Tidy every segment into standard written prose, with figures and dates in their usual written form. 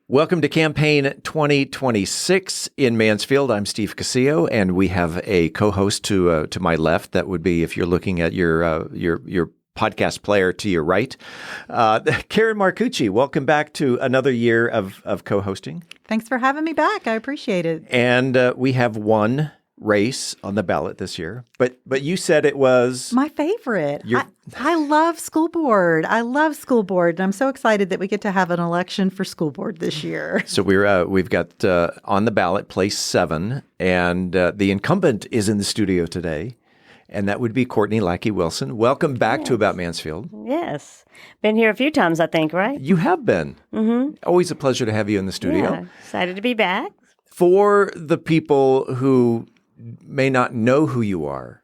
Welcome to Campaign 2026 in Mansfield. I'm Steve Cosio, and we have a co-host to my left. That would be, if you're looking at your podcast player, to your right. Karen Marcucci, welcome back to another year of co-hosting. Thanks for having me back. I appreciate it. And we have one race on the ballot this year, but you said it was my favorite. I love school board. And I'm so excited that we get to have an election for school board this year. So we've got on the ballot place 7, and the incumbent is in the studio today, and that would be Courtney Lackey Wilson. Welcome back to About Mansfield. Yes. Been here a few times, I think, right? You have been. Mm-hmm. Always a pleasure to have you in the studio. Yeah, excited to be back. For the people who may not know who you are,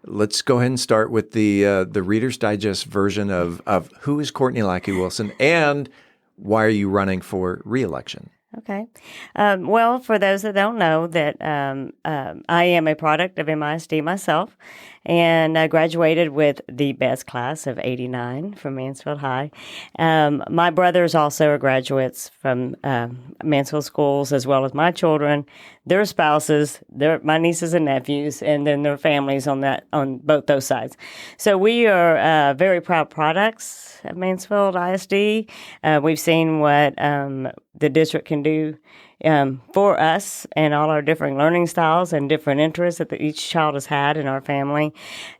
let's go ahead and start with the Reader's Digest version of who is Courtney Lackey Wilson and why are you running for re-election? Okay. Well, for those that don't know, that I am a product of MISD myself, and I graduated with the best class of 89 from Mansfield High. My brothers also are graduates from Mansfield schools, as well as my children, their spouses, my nieces and nephews, and then their families on both those sides. So we are very proud products of Mansfield ISD. We've seen what the district can do for us and all our different learning styles and different interests that each child has had in our family.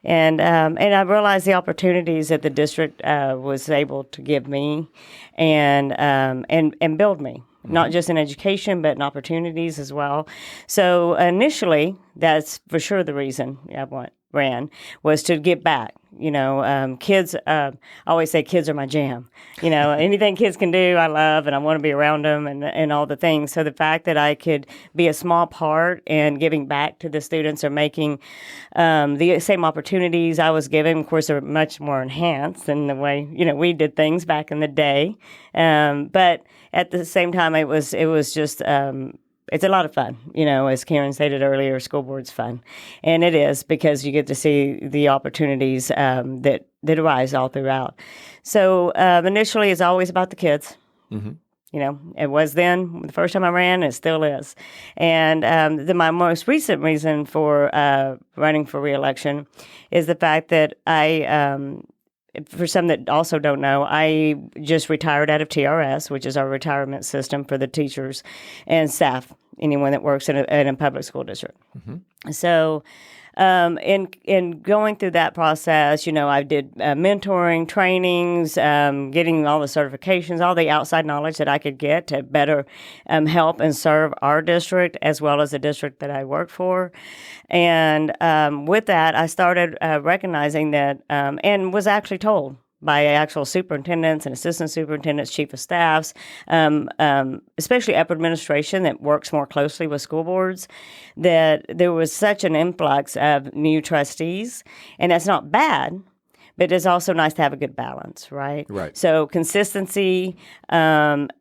And I realized the opportunities that the district was able to give me and build me. Not just in education, but in opportunities as well. So initially, that's for sure the reason I ran, was to give back. You know, kids, I always say kids are my jam. You know, anything kids can do, I love, and I want to be around them and all the things. So the fact that I could be a small part in giving back to the students or making the same opportunities I was given, of course, are much more enhanced than the way, we did things back in the day. But at the same time, it was just, it's a lot of fun. As Karen stated earlier, school board's fun. And it is, because you get to see the opportunities that arise all throughout. So initially, it's always about the kids. Mm-hmm. It was then, the first time I ran, it still is. And my most recent reason for running for re-election is the fact that for some that also don't know, I just retired out of TRS, which is our retirement system for the teachers and staff, anyone that works in a public school district. Mm-hmm. So in going through that process, I did mentoring, trainings, getting all the certifications, all the outside knowledge that I could get to better help and serve our district as well as the district that I work for. And with that, I started recognizing that and was actually told by actual superintendents and assistant superintendents, chief of staffs, especially upper administration that works more closely with school boards, that there was such an influx of new trustees. And that's not bad, but it's also nice to have a good balance, right? Right. So consistency and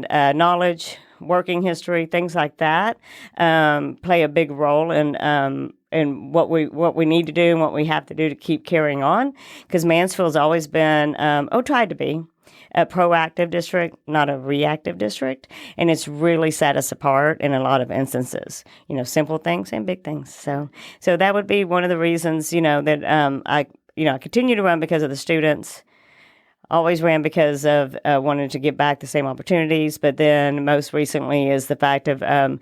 knowledge, working history, things like that play a big role in what we need to do and what we have to do to keep carrying on. Because Mansfield's always been, tried to be a proactive district, not a reactive district. And it's really set us apart in a lot of instances, simple things and big things. So that would be one of the reasons, that I continue to run because of the students. Always ran because of wanting to give back the same opportunities, but then most recently is the fact of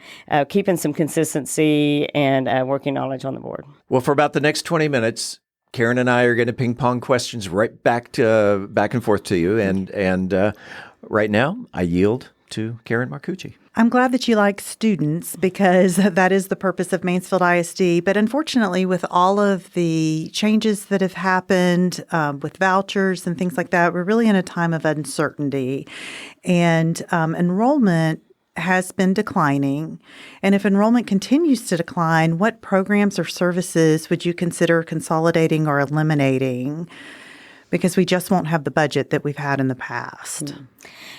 keeping some consistency and working knowledge on the board. Well, for about the next 20 minutes, Karen and I are going to ping pong questions right back and forth to you, and right now I yield to Karen Marcucci. I'm glad that you like students, because that is the purpose of Mansfield ISD. But unfortunately, with all of the changes that have happened with vouchers and things like that, we're really in a time of uncertainty. And enrollment has been declining. And if enrollment continues to decline, what programs or services would you consider consolidating or eliminating? Because we just won't have the budget that we've had in the past.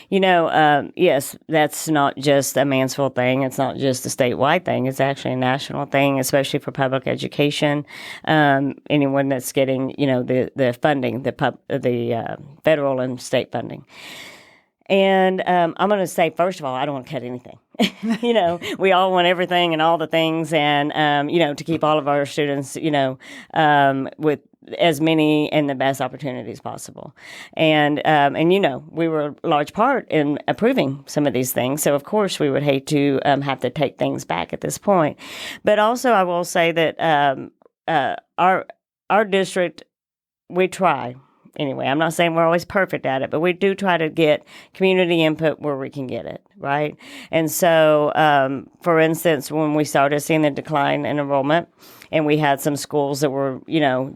Yes, that's not just a Mansfield thing. It's not just a statewide thing. It's actually a national thing, especially for public education. Anyone that's getting, the funding, the federal and state funding. And I'm going to say, first of all, I don't want to cut anything. We all want everything and all the things, and to keep all of our students, with as many and the best opportunities possible. And we were a large part in approving some of these things. So of course we would hate to have to take things back at this point. But also I will say that our district, we try. Anyway, I'm not saying we're always perfect at it, but we do try to get community input where we can get it, right? And so, for instance, when we started seeing the decline in enrollment, and we had some schools that were,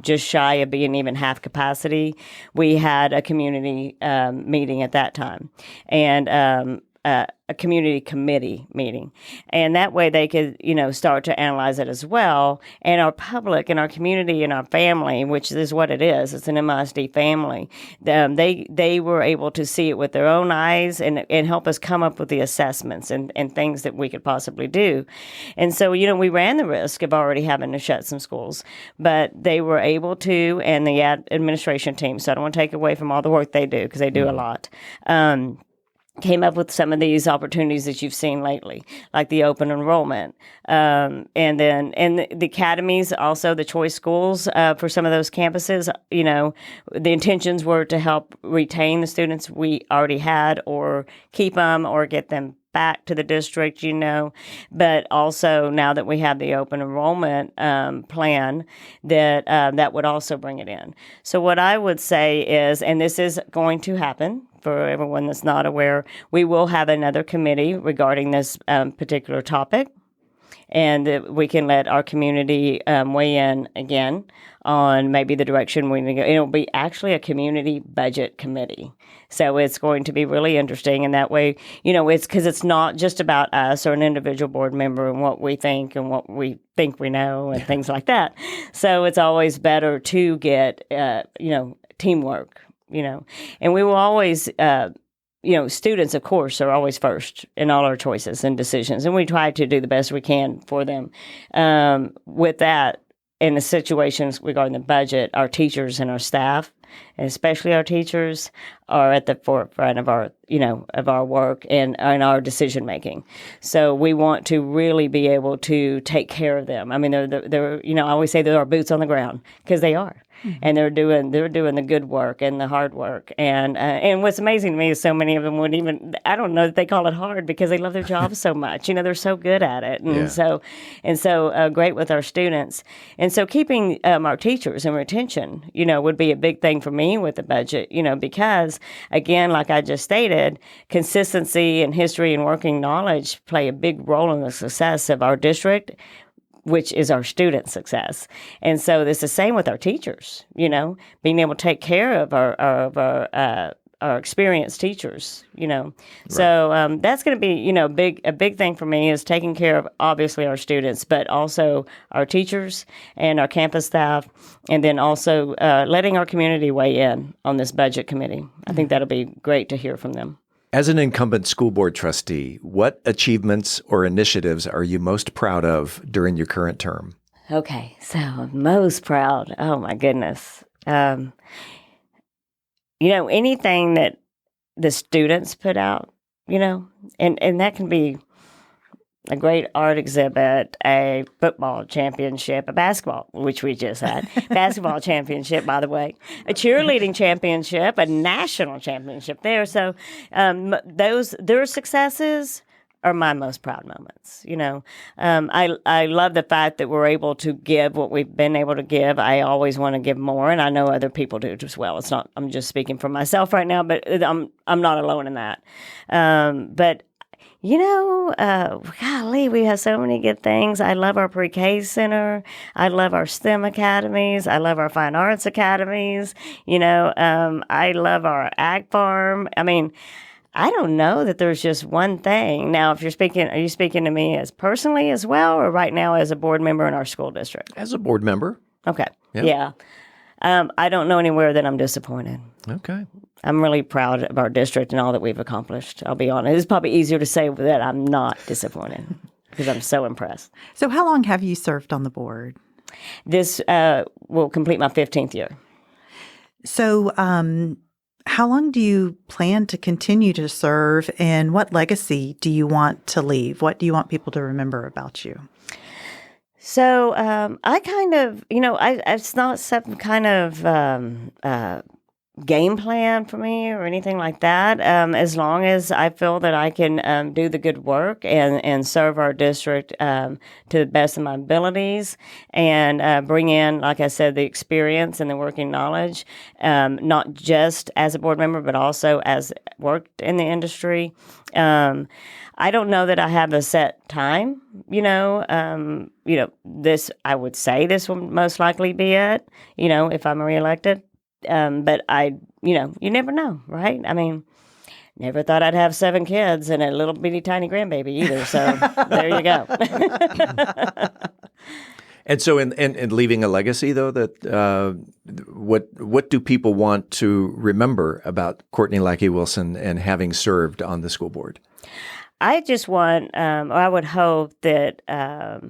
just shy of being even half capacity, we had a community meeting at that time, and a community committee meeting. And that way they could, start to analyze it as well. And our public and our community and our family, which is what it is, it's an MISD family, they were able to see it with their own eyes and help us come up with the assessments and things that we could possibly do. And so, we ran the risk of already having to shut some schools, but they were able to, and the administration team, so I don't want to take away from all the work they do, because they do a lot, came up with some of these opportunities that you've seen lately, like the open enrollment, and the academies, also the choice schools for some of those campuses. The intentions were to help retain the students we already had, or keep them, or get them back to the district, but also now that we have the open enrollment plan, that would also bring it in. So what I would say is, and this is going to happen for everyone that's not aware, we will have another committee regarding this particular topic, and we can let our community weigh in again on maybe the direction we need to go. It'll be actually a community budget committee. So it's going to be really interesting. And that way, it's because it's not just about us or an individual board member and what we think and what we think we know and things like that. So it's always better to get, teamwork, and we will always, students, of course, are always first in all our choices and decisions. And we try to do the best we can for them. With that, in the situations regarding the budget, our teachers and our staff, and especially our teachers, are at the forefront of our, of our work and our decision making. So we want to really be able to take care of them. I mean, they're I always say they're our boots on the ground, because they are. Mm-hmm. And they're doing the good work and the hard work. And what's amazing to me is so many of them wouldn't even, I don't know that they call it hard, because they love their jobs so much. They're so good at it. And so great with our students. And so keeping our teachers and retention, would be a big thing for me with the budget, because again, like I just stated, consistency and history and working knowledge play a big role in the success of our district, which is our student success. And so it's the same with our teachers, being able to take care of our experienced teachers, Right. So that's going to be, a big thing for me, is taking care of obviously our students, but also our teachers and our campus staff, and then also letting our community weigh in on this budget committee. I think that'll be great to hear from them. As an incumbent school board trustee, what achievements or initiatives are you most proud of during your current term? Okay, so most proud. Oh my goodness. Anything that the students put out, and that can be a great art exhibit, a football championship, a basketball, which we just had, basketball championship, by the way, a cheerleading championship, a national championship there. So their successes are my most proud moments. I love the fact that we're able to give what we've been able to give. I always want to give more, and I know other people do as well. It's not, I'm just speaking for myself right now, but I'm not alone in that. But golly, we have so many good things. I love our pre-K center. I love our STEM academies. I love our fine arts academies. I love our ag farm. I mean, I don't know that there's just one thing. Now, are you speaking to me as personally as well, or right now as a board member in our school district? As a board member. Okay. Yeah. I don't know anywhere that I'm disappointed. Okay. I'm really proud of our district and all that we've accomplished. I'll be honest. It's probably easier to say that I'm not disappointed, because I'm so impressed. So how long have you served on the board? This will complete my 15th year. So How long do you plan to continue to serve, and what legacy do you want to leave? What do you want people to remember about you? So I kind of, it's not some kind of game plan for me or anything like that. As long as I feel that I can do the good work and serve our district to the best of my abilities and bring in, like I said, the experience and the working knowledge, not just as a board member, but also as worked in the industry. I don't know that I have a set time, this, I would say this will most likely be it, if I'm reelected. But you never know, right? I mean, never thought I'd have 7 kids and a little bitty tiny grandbaby either. So there you go. And so in leaving a legacy, though, that what do people want to remember about Courtney Lackey Wilson and having served on the school board? I just want, or I would hope that, I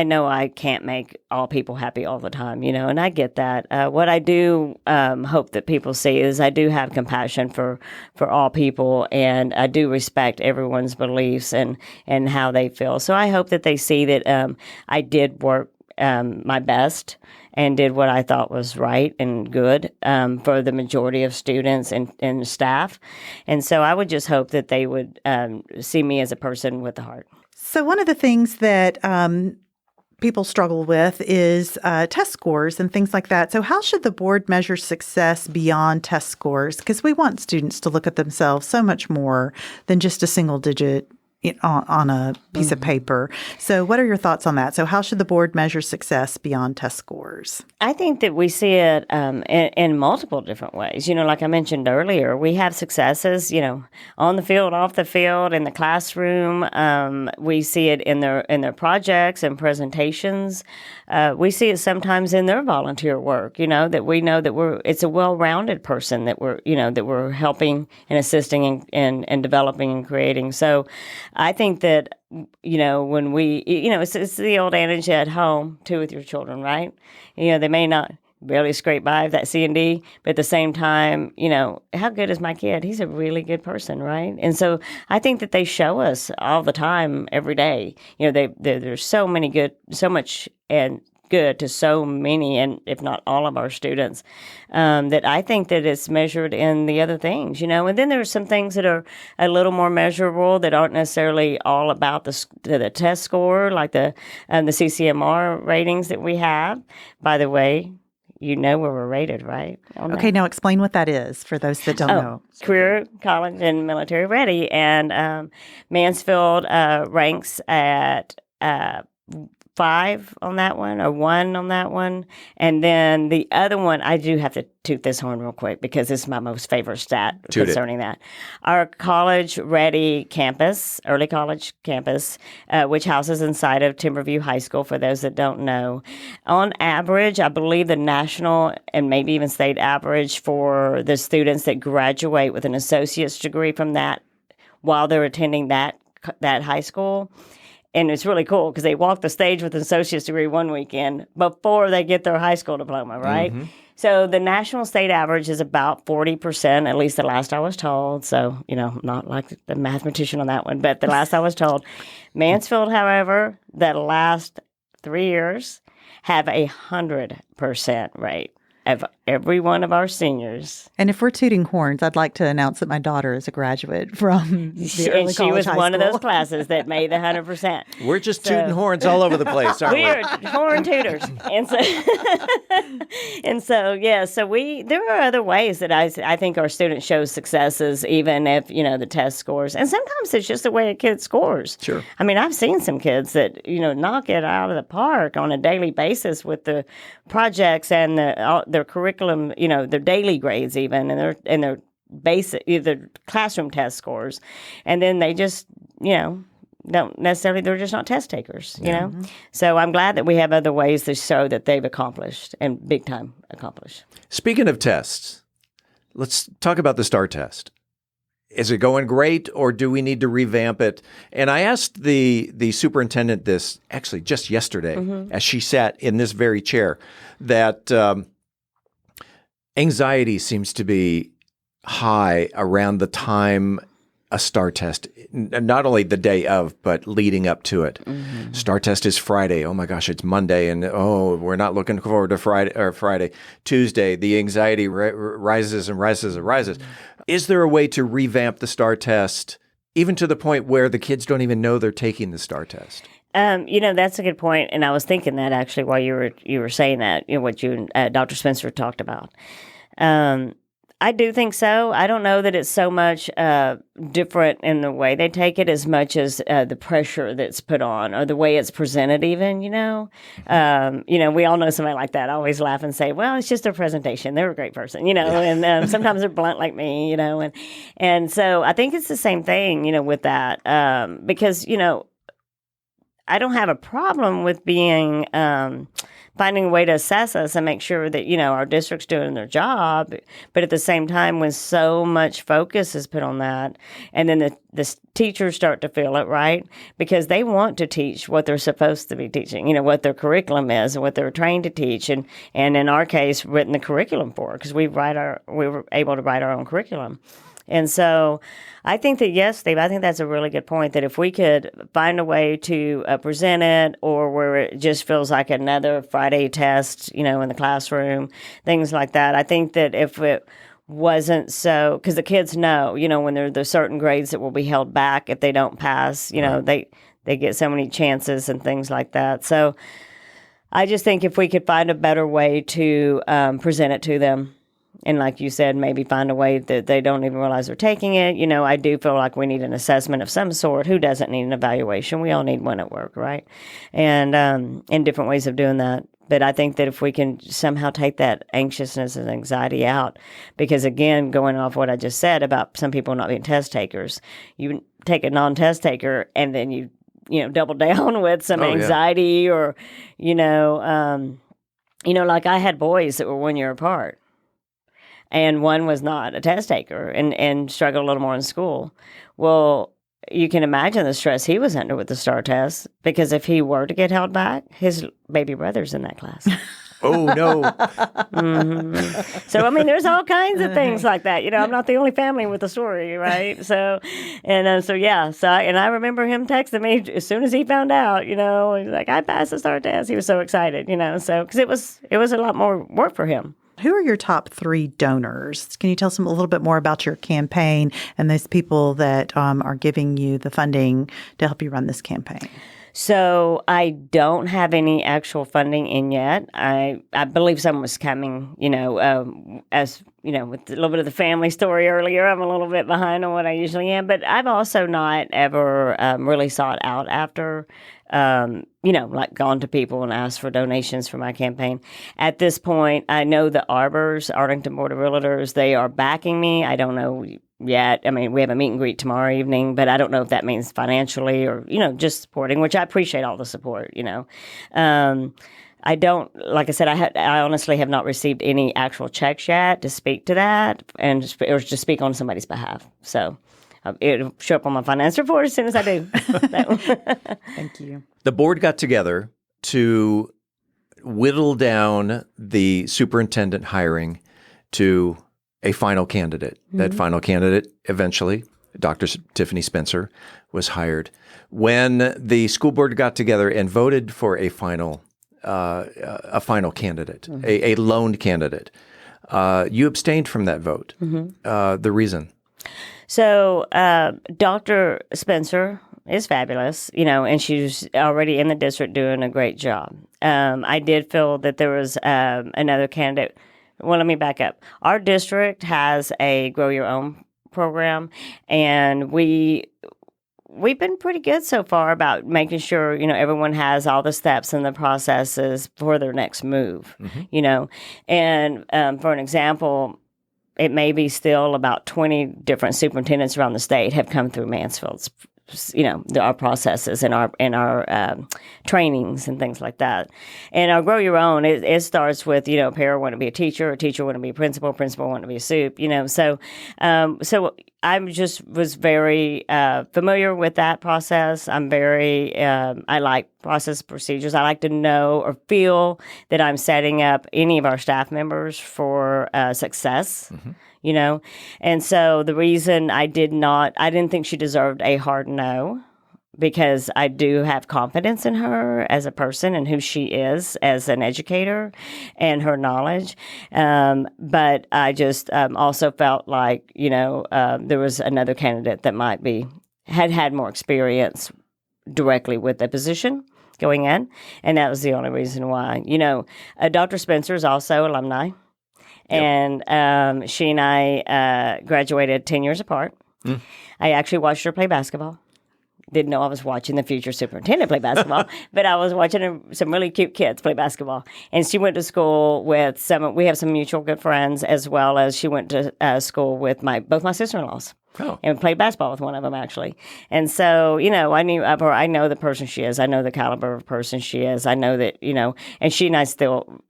know I can't make all people happy all the time, and I get that. What I do hope that people see is I do have compassion for all people, and I do respect everyone's beliefs and how they feel. So I hope that they see that I did work my best and did what I thought was right and good for the majority of students and staff. And so I would just hope that they would see me as a person with a heart. So one of the things that people struggle with is test scores and things like that. So how should the board measure success beyond test scores? Because we want students to look at themselves so much more than just a single digit on a piece of paper. So what are your thoughts on that? So how should the board measure success beyond test scores? I think that we see it in multiple different ways. Like I mentioned earlier, we have successes, on the field, off the field, in the classroom. We see it in their projects and presentations. We see it sometimes in their volunteer work, that we know that it's a well-rounded person that we're helping and assisting and developing and creating. So I think that, when we, it's the old adage at home, too, with your children, right? They may not barely scrape by with that C&D, but at the same time, how good is my kid? He's a really good person, right? And so I think that they show us all the time, every day. There's so much and good to so many, and if not all of our students, that I think that it's measured in the other things, And then there's some things that are a little more measurable that aren't necessarily all about the test score, like the CCMR ratings that we have. By the way, where we're rated, right? Okay, now explain what that is for those that don't know. Career, college, and military ready. And Mansfield ranks at 5 on that one, or 1 on that one. And then the other one, I do have to toot this horn real quick because this is my most favorite stat concerning that. Our college-ready campus, early college campus, which houses inside of Timberview High School, for those that don't know, on average, I believe the national and maybe even state average for the students that graduate with an associate's degree from that while they're attending that high school. And it's really cool because they walk the stage with an associate's degree one weekend before they get their high school diploma, right? Mm-hmm. So the national state average is about 40%, at least the last I was told. So, I'm not like the mathematician on that one, but the last I was told. Mansfield, however, the last 3 years have 100% rate of every one of our seniors. And if we're tooting horns, I'd like to announce that my daughter is a graduate from the early college she was high one school. of those classes that made the 100%. We're just tooting horns all over the place, aren't we? We're horn tooters. So there are other ways that I think our students show successes, even if, the test scores. And sometimes it's just the way a kid scores. Sure. I mean, I've seen some kids that, knock it out of the park on a daily basis with the projects and their curriculum, their daily grades even, and their basic, either classroom test scores. And then they just, don't necessarily, they're just not test takers, you know? Mm-hmm. So I'm glad that we have other ways to show that they've accomplished and big time accomplished. Speaking of tests, let's talk about the STAR test. Is it going great, or do we need to revamp it? And I asked the superintendent this actually just yesterday, mm-hmm. as she sat in this very chair, that anxiety seems to be high around the time a STAR test, not only the day of, but leading up to it. Mm-hmm. STAR test is Friday. Oh my gosh, it's Monday, and we're not looking forward to Friday. Tuesday, the anxiety rises and rises and rises. Mm-hmm. Is there a way to revamp the STAR test, even to the point where the kids don't even know they're taking the STAR test? That's a good point, and I was thinking that actually while you were saying that, what you and Dr. Spencer talked about. I do think so. I don't know that it's so much different in the way they take it as much as the pressure that's put on or the way it's presented even, we all know somebody like that. I always laugh and say, well, it's just a presentation. They're a great person, and sometimes they're blunt like me, and so I think it's the same thing, with that because, I don't have a problem with being finding a way to assess us and make sure that, our district's doing their job. But at the same time, when so much focus is put on that, and then the teachers start to feel it, right? Because they want to teach what they're supposed to be teaching, what their curriculum is and what they're trained to teach. And in our case, written the curriculum for, because we were able to write our own curriculum. And so I think that, yes, Steve, I think that's a really good point, that if we could find a way to present it, or where it just feels like another Friday test, in the classroom, things like that. I think that if it wasn't so, because the kids know, when there's certain grades that will be held back if they don't pass, right. they get so many chances and things like that. So I just think if we could find a better way to present it to them, and like you said, maybe find a way that they don't even realize they're taking it. I do feel like we need an assessment of some sort. Who doesn't need an evaluation? We all need one at work, right? And different ways of doing that. But I think that if we can somehow take that anxiousness and anxiety out, because again, going off what I just said about some people not being test takers, you take a non-test taker and then you double down with some anxiety, or, like I had boys that were 1 year apart. And one was not a test taker and struggled a little more in school. Well, you can imagine the stress he was under with the STAR test, because if he were to get held back, his baby brother's in that class. Oh, no. Mm-hmm. So, there's all kinds of things like that. I'm not the only family with a story, right? So, I remember him texting me as soon as he found out, he's like, I passed the STAR test. He was so excited, so, because it was a lot more work for him. Who are your top 3 donors? Can you tell us a little bit more about your campaign and those people that are giving you the funding to help you run this campaign? So I don't have any actual funding in yet. I believe some was coming, as, with a little bit of the family story earlier, I'm a little bit behind on what I usually am. But I've also not ever really sought out after, like gone to people and asked for donations for my campaign. At this point, I know the Arbors, Arlington Board of Realtors, they are backing me. I don't know yet. We have a meet and greet tomorrow evening, but I don't know if that means financially or, just supporting, which I appreciate all the support, I don't, like I said, I honestly have not received any actual checks yet to speak to that or to speak on somebody's behalf. So it'll show up on my finance report as soon as I do. Thank you. The board got together to whittle down the superintendent hiring to a final candidate. Mm-hmm. That final candidate eventually, Dr. Tiffany Spencer, was hired. When the school board got together and voted for a final candidate, mm-hmm. a lone candidate, you abstained from that vote. Mm-hmm. The reason? So Dr. Spencer is fabulous, and she's already in the district doing a great job. I did feel that there was another candidate. Well, let me back up. Our district has a Grow Your Own program, and we've been pretty good so far about making sure, everyone has all the steps and the processes for their next move, mm-hmm. And for an example, it may be still about 20 different superintendents around the state have come through Mansfield's, our processes and our trainings and things like that. And our Grow Your Own, it starts with, a parent want to be a teacher want to be a principal want to be a soup, So I just was very familiar with that process. I'm very, I like process procedures. I like to know or feel that I'm setting up any of our staff members for success, And so the reason I didn't think she deserved a hard no, because I do have confidence in her as a person and who she is as an educator and her knowledge. But I just also felt like, there was another candidate that had more experience directly with the position going in. And that was the only reason why. Dr. Spencer is also alumni. Yep. And she and I graduated 10 years apart. I actually watched her play basketball. Didn't know I was watching the future superintendent play basketball, but I was watching some really cute kids play basketball. And she went to school with we have some mutual good friends, as well as she went to school with both my sister-in-laws. Oh. And played basketball with one of them, actually. And so, I knew of her. I know the person she is. I know the caliber of person she is. I know that, and she and I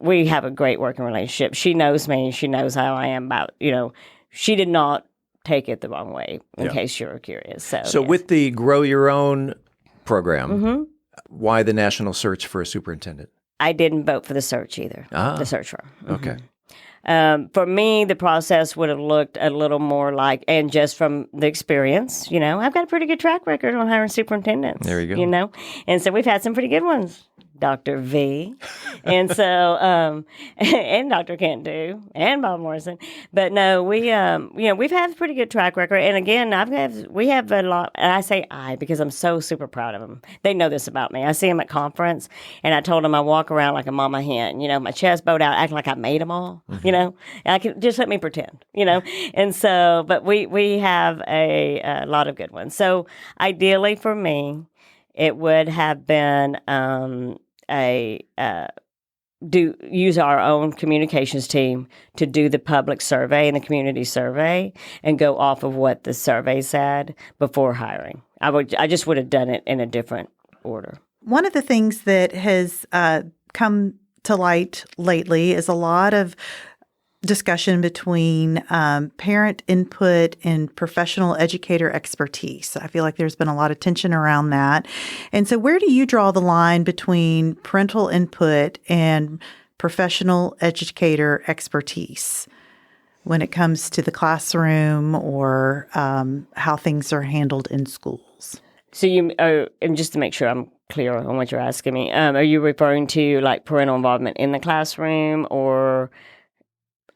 we have a great working relationship. She knows me. She knows how I am about, she did not take it the wrong way, in case you're curious. So yes. With the Grow Your Own program, why the national search for a superintendent? I didn't vote for the search either, the search firm. Okay. For me, the process would have looked a little more like, and just from the experience, I've got a pretty good track record on hiring superintendents. There you go. And so we've had some pretty good ones. Dr. V, and so and Dr. Cantu and Bob Morrison, but no, we've had a pretty good track record. And again, we have a lot. And I say because I'm so super proud of them. They know this about me. I see them at conference, and I told them I walk around like a mama hen. My chest bowed out, acting like I made them all. I can just let me pretend. And so, but we have a lot of good ones. So ideally for me, it would have been use our own communications team to do the public survey and the community survey and go off of what the survey said before hiring. I just would have done it in a different order. One of the things that has come to light lately is a lot of discussion between parent input and professional educator expertise. I feel like there's been a lot of tension around that. And so where do you draw the line between parental input and professional educator expertise when it comes to the classroom or how things are handled in schools? So and just to make sure I'm clear on what you're asking me, are you referring to like parental involvement in the classroom or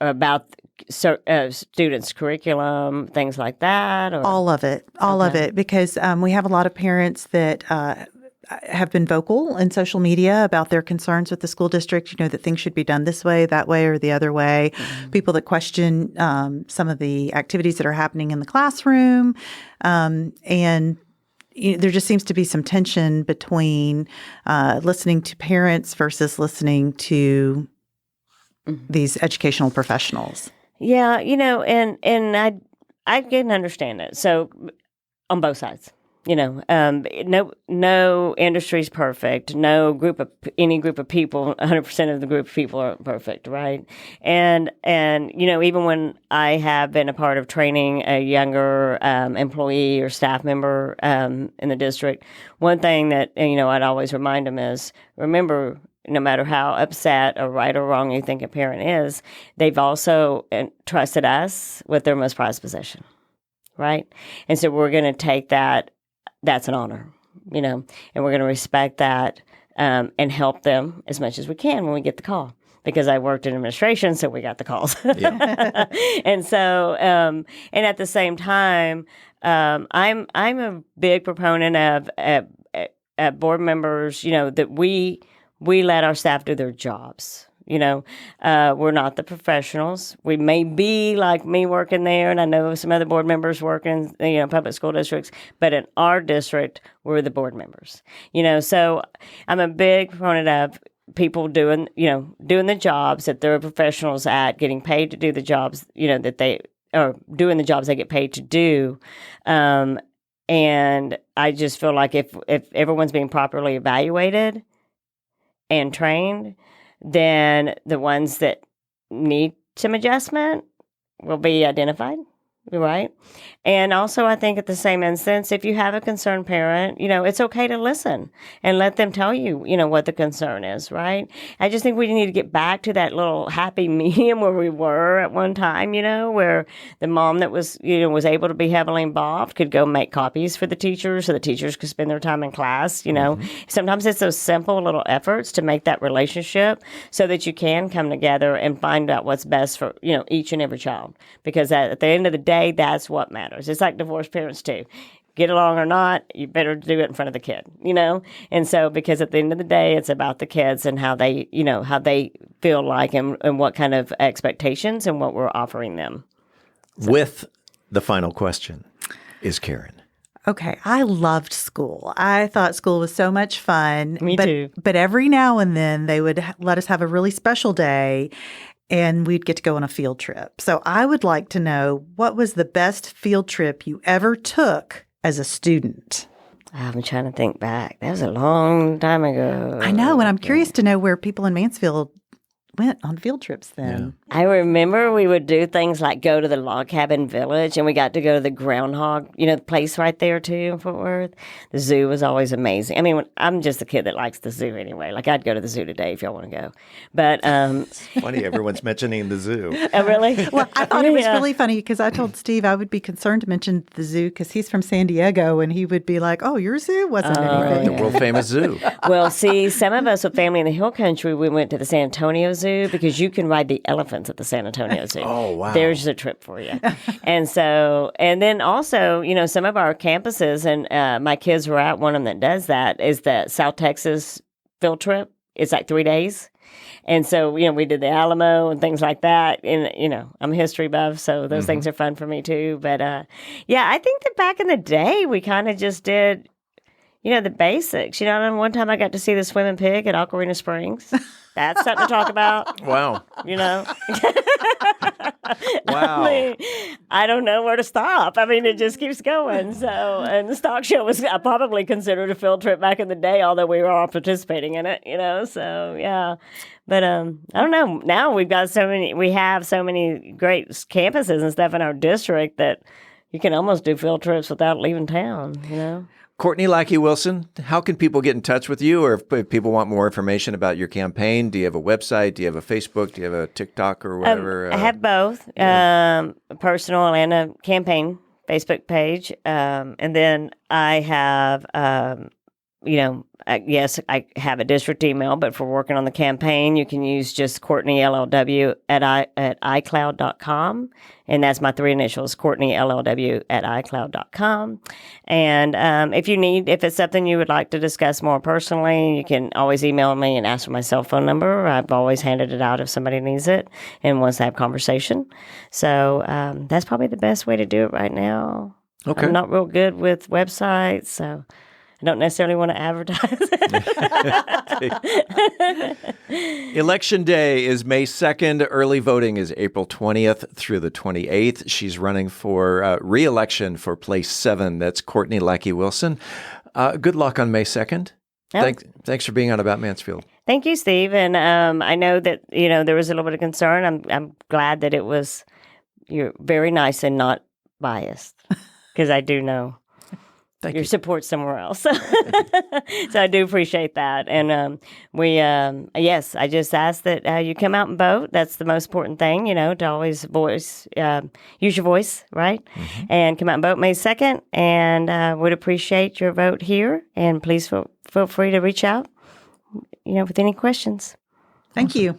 about students' curriculum, things like that? Or? All of it, because we have a lot of parents that have been vocal in social media about their concerns with the school district, that things should be done this way, that way, or the other way. Mm-hmm. People that question some of the activities that are happening in the classroom. And there just seems to be some tension between listening to parents versus listening to these educational professionals. Yeah, and I can understand it. So on both sides, no industry is perfect. Any group of people, 100% of the group of people are perfect, right? And even when I have been a part of training a younger employee or staff member in the district, one thing that I'd always remind them is, remember, no matter how upset or right or wrong you think a parent is, they've also entrusted us with their most prized possession, right? And so we're going to take that. That's an honor, and we're going to respect that and help them as much as we can when we get the call. Because I worked in administration, so we got the calls. Yeah. And so, and at the same time, I'm a big proponent of board members, that we let our staff do their jobs. We're not the professionals. We may be like me working there, and I know some other board members work in, public school districts, but in our district, we're the board members. So I'm a big proponent of people doing the jobs that they're professionals at, getting paid to do the jobs, that they are doing the jobs they get paid to do. And I just feel like if everyone's being properly evaluated and trained, then the ones that need some adjustment will be identified, right? And also, I think at the same instance, if you have a concerned parent, it's okay to listen and let them tell you, what the concern is, right? I just think we need to get back to that little happy medium where we were at one time, where the mom that was able to be heavily involved could go make copies for the teachers so the teachers could spend their time in class, Sometimes it's those simple little efforts to make that relationship so that you can come together and find out what's best for, each and every child. Because at the end of the day, that's what matters. It's like divorced parents too. Get along or not, you better do it in front of the kid, And so, because at the end of the day, it's about the kids and how they, how they feel like and what kind of expectations and what we're offering them. So. With the final question is Karen. Okay, I loved school. I thought school was so much fun. Me too. But every now and then they would let us have a really special day and we'd get to go on a field trip. So I would like to know, what was the best field trip you ever took as a student? I'm trying to think back. That was a long time ago. I know, and I'm curious to know where people in Mansfield went on field trips then. I remember we would do things like go to the log cabin village, and we got to go to the groundhog, the place right there too in Fort Worth. The zoo was always amazing. I mean, I'm just a kid that likes the zoo anyway. Like, I'd go to the zoo today if y'all want to go. But it's funny, everyone's mentioning the zoo. Oh, really? Well, I thought it was really funny because I told Steve I would be concerned to mention the zoo because he's from San Diego, and he would be like, "Oh, your zoo wasn't anything." The world famous zoo. Well, see, some of us with family in the hill country, we went to the San Antonio Zoo because you can ride the elephants at the San Antonio Zoo. Oh, wow. There's a trip for you. And then also, some of our campuses, and my kids were at one of them that does that, is the South Texas field trip. It's like 3 days. And so, we did the Alamo and things like that. And, I'm a history buff, so those things are fun for me too. But, I think that back in the day, we kind of just did, the basics. One time I got to see the swimming pig at Ocarina Springs. That's something to talk about. Wow. Wow. I don't know where to stop. It just keeps going. So, and the stock show was probably considered a field trip back in the day, although we were all participating in it, So, yeah. But I don't know. Now we have so many great campuses and stuff in our district that you can almost do field trips without leaving town, Courtney Lackey Wilson, how can people get in touch with you, or if people want more information about your campaign? Do you have a website? Do you have a Facebook? Do you have a TikTok or whatever? I have both, a personal and a campaign Facebook page. And then I have, yes, I have a district email, but for working on the campaign, you can use just Courtney LLW at iCloud.com. And that's my three initials, Courtney LLW at iCloud.com. And if it's something you would like to discuss more personally, you can always email me and ask for my cell phone number. I've always handed it out if somebody needs it and wants to have conversation. So that's probably the best way to do it right now. Okay. I'm not real good with websites, so I don't necessarily want to advertise. Election day is May 2nd. Early voting is April 20th through the 28th. She's running for re-election for place 7. That's Courtney Lackey Wilson. Good luck on May 2nd. Oh. Thanks for being on About Mansfield. Thank you, Steve. And I know that, there was a little bit of concern. I'm glad that you're very nice and not biased, because I do know. Your support somewhere else. So I do appreciate that. And I just ask that you come out and vote. That's the most important thing, to always use your voice, right? Mm-hmm. And come out and vote May 2nd. And would appreciate your vote here. And please feel free to reach out, with any questions. Thank you.